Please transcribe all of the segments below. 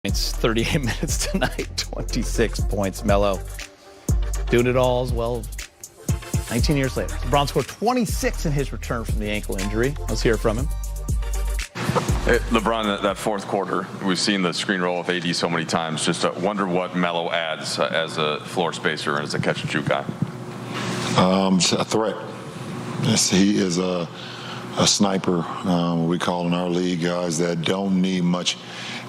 It's 38 minutes tonight, 26 points. Melo doing it all as well 19 years later. LeBron scored 26 in his return from the ankle injury. Let's hear from him. Hey, LeBron, that fourth quarter, we've seen the screen roll with AD so many times. Just wonder what Melo adds as a floor spacer and as a catch-and-shoot guy. A threat. Yes, he is a sniper. We call in our league guys that don't need much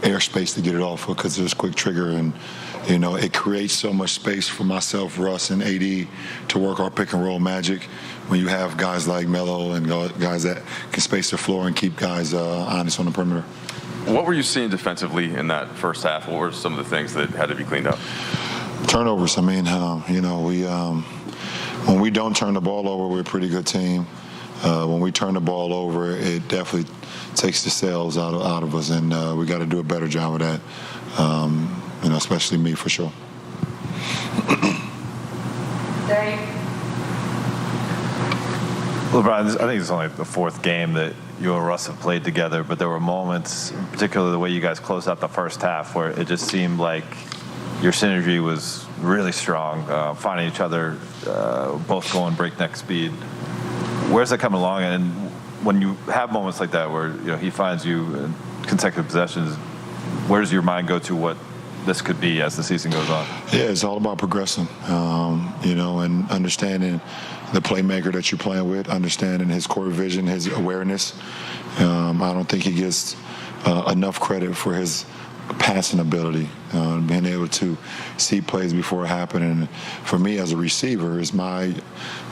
airspace to get it off because there's quick trigger, and it creates so much space for myself, Russ, and AD to work our pick and roll magic. When you have guys like Melo and guys that can space the floor and keep guys honest on the perimeter. What were you seeing defensively in that first half? What were some of the things that had to be cleaned up? Turnovers. I mean, when we don't turn the ball over, we're a pretty good team. When we turn the ball over, it definitely takes the sails out of us, and we got to do a better job of that. Especially me for sure. LeBron, I think it's only the fourth game that you and Russ have played together, but there were moments, particularly the way you guys closed out the first half, where it just seemed like your synergy was really strong, finding each other, both going breakneck speed. Where's that coming along? And when you have moments like that where he finds you in consecutive possessions, where does your mind go to what this could be as the season goes on? Yeah, it's all about progressing, and understanding the playmaker that you're playing with, understanding his core vision, his awareness. I don't think he gets enough credit for his passing ability, being able to see plays before it happened. And for me as a receiver, it's my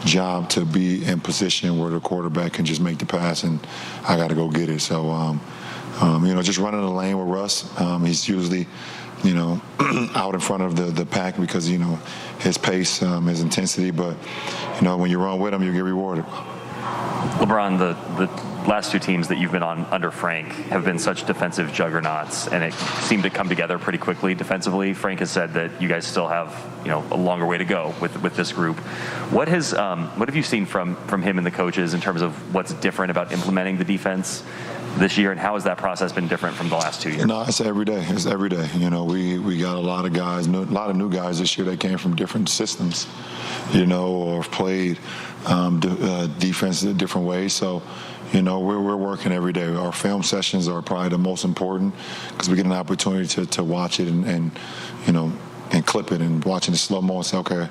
job to be in position where the quarterback can just make the pass and I got to go get it. So, just running the lane with Russ, he's usually, out in front of the pack because, his pace, his intensity. But, when you run with him, you get rewarded. LeBron, the last two teams that you've been on under Frank have been such defensive juggernauts, and it seemed to come together pretty quickly defensively. Frank has said that you guys still have, a longer way to go with this group. What have you seen from him and the coaches in terms of what's different about implementing the defense this year, and how has that process been different from the last 2 years? No, it's every day. It's every day. We got a lot of guys, a lot of new guys this year that came from different systems, or have played defense in different ways. So, we're working every day. Our film sessions are probably the most important because we get an opportunity to watch it and clip it and watching the slow-mo and say, okay,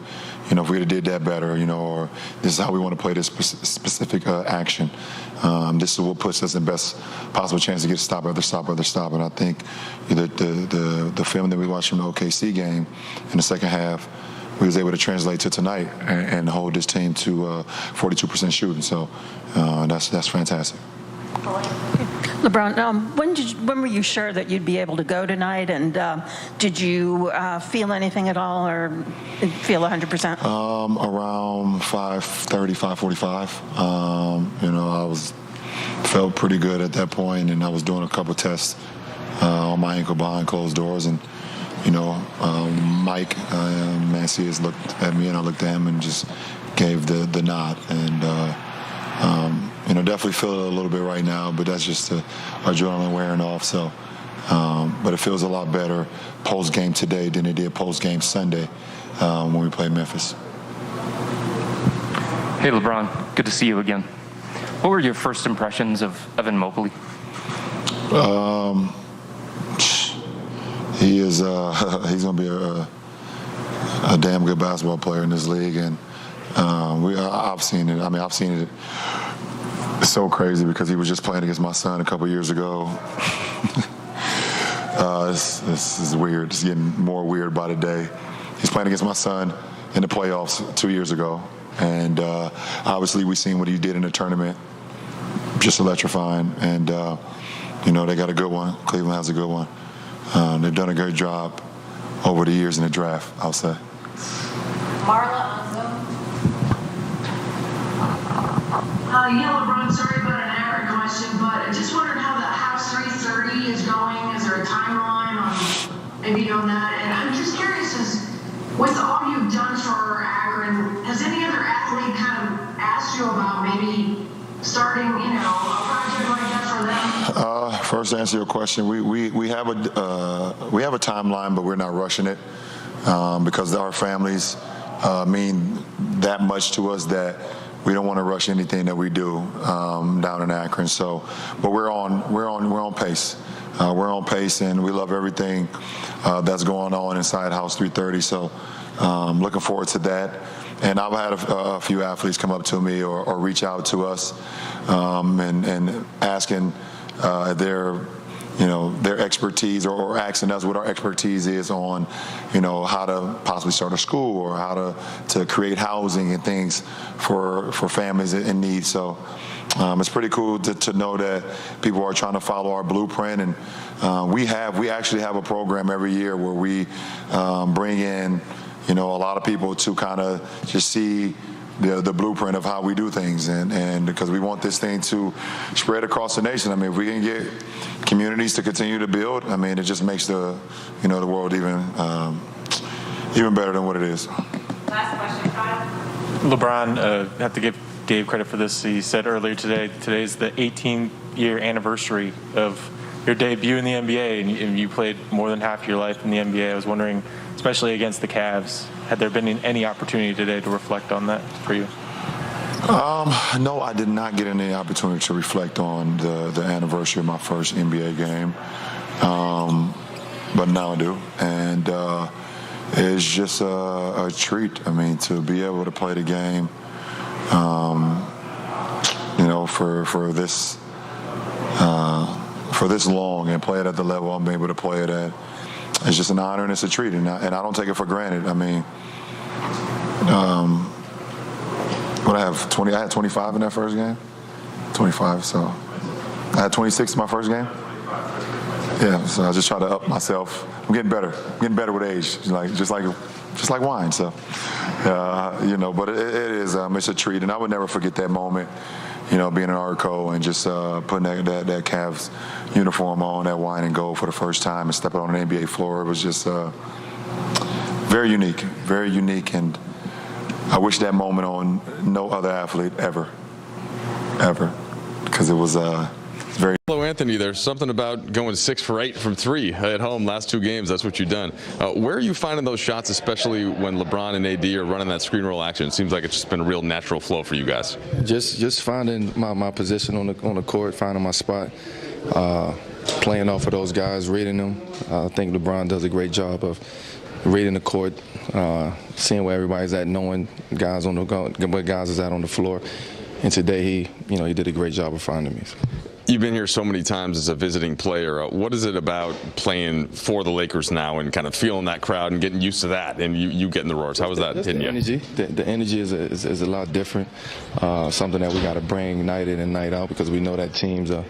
if we had did that better, or this is how we want to play this specific action. This is what puts us in best possible chance to get a stop after stop after stop. And I think the film that we watched from the OKC game in the second half, we was able to translate to tonight and hold this team to 42% shooting. So that's fantastic. LeBron, when were you sure that you'd be able to go tonight? And did you feel anything at all or feel 100%? Around 5:30, 5:45. I felt pretty good at that point, and I was doing a couple tests on my ankle behind closed doors. And, Mike Mancias looked at me, and I looked at him and just gave the nod. And, definitely feel it a little bit right now, but that's just the adrenaline wearing off. So, but it feels a lot better post-game today than it did post-game Sunday when we played Memphis. Hey, LeBron, good to see you again. What were your first impressions of Evan Mobley? He's going to be a damn good basketball player in this league, and I've seen it. I've seen it. It's so crazy because he was just playing against my son a couple years ago. This is weird. It's getting more weird by the day. He's playing against my son in the playoffs 2 years ago, and obviously we've seen what he did in the tournament. Just electrifying, and they got a good one. Cleveland has a good one. They've done a great job over the years in the draft, I'll say. Marla on Zoom. LeBron, sorry about an error question, but I just wondered how the House 330 is going. Is there a timeline on maybe on that? And I'm just curious, with all you've done for Akron, has any other athlete kind of asked you about maybe starting, a project like that for them? First first, to answer your question, we have a timeline, but we're not rushing it because our families mean that much to us that we don't want to rush anything that we do down in Akron. So, but we're on pace. We're on pace, and we love everything that's going on inside House 330. So, looking forward to that. And I've had a few athletes come up to me or reach out to us and asking their expertise or asking us what our expertise is on, how to possibly start a school or how to create housing and things for families in need. So it's pretty cool to know that people are trying to follow our blueprint. And we actually have a program every year where we bring in a lot of people to kind of just see the blueprint of how we do things, and because we want this thing to spread across the nation. I mean, if we can get communities to continue to build, I mean, it just makes the world even better than what it is. Last question, Kyle. LeBron, have to give Dave credit for this. He said earlier today, today's the 18-year anniversary of your debut in the NBA, and you played more than half your life in the NBA. I was wondering, especially against the Cavs, had there been any opportunity today to reflect on that for you? No, I did not get any opportunity to reflect on the anniversary of my first NBA game, but now I do, and it's just a treat. I mean, to be able to play the game, for this long and play it at the level I'm able to play it at. It's just an honor and it's a treat, and I don't take it for granted. I mean, what I have 20. I had 25 in that first game. 25. So I had 26 in my first game. Yeah. So I just try to up myself. I'm getting better. I'm getting better with age, just like wine. So but it is. It's a treat, and I would never forget that moment. Being an Arco and just putting that Cavs uniform on, that wine and gold for the first time and stepping on an NBA floor. It was just very unique, and I wish that moment on no other athlete ever, because it was very. Hello, Anthony. There's something about going 6 for 8 from 3 at home last 2 games. That's what you've done. Where are you finding those shots, especially when LeBron and AD are running that screen roll action? It seems like it's just been a real natural flow for you guys. Just finding my position on the court, finding my spot, playing off of those guys, reading them. I think LeBron does a great job of reading the court, seeing where everybody's at, knowing where guys is at on the floor. And today he did a great job of finding me. You've been here so many times as a visiting player. What is it about playing for the Lakers now and kind of feeling that crowd and getting used to that and you getting the roars? How was that hitting you? Energy. The energy is a lot different. Something that we got to bring night in and night out because we know that teams are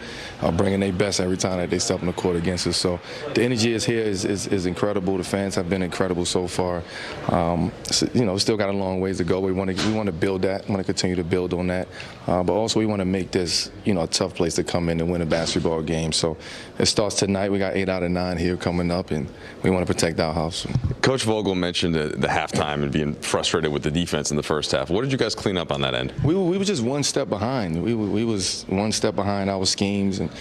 bringing their best every time that they step on the court against us. So the energy is here is incredible. The fans have been incredible so far. We still got a long ways to go. We want to build that. We want to continue to build on that. But also we want to make this a tough place to come in and win a basketball game. So it starts tonight. We got 8 out of 9 here coming up, and we want to protect our house. Coach Vogel mentioned the halftime and being frustrated with the defense in the first half. What did you guys clean up on that end? We were just one step behind. We was one step behind our schemes and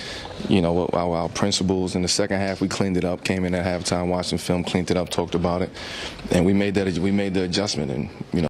our principles. In the second half, we cleaned it up. Came in at halftime, watched some film, cleaned it up, talked about it, and we made the adjustment. And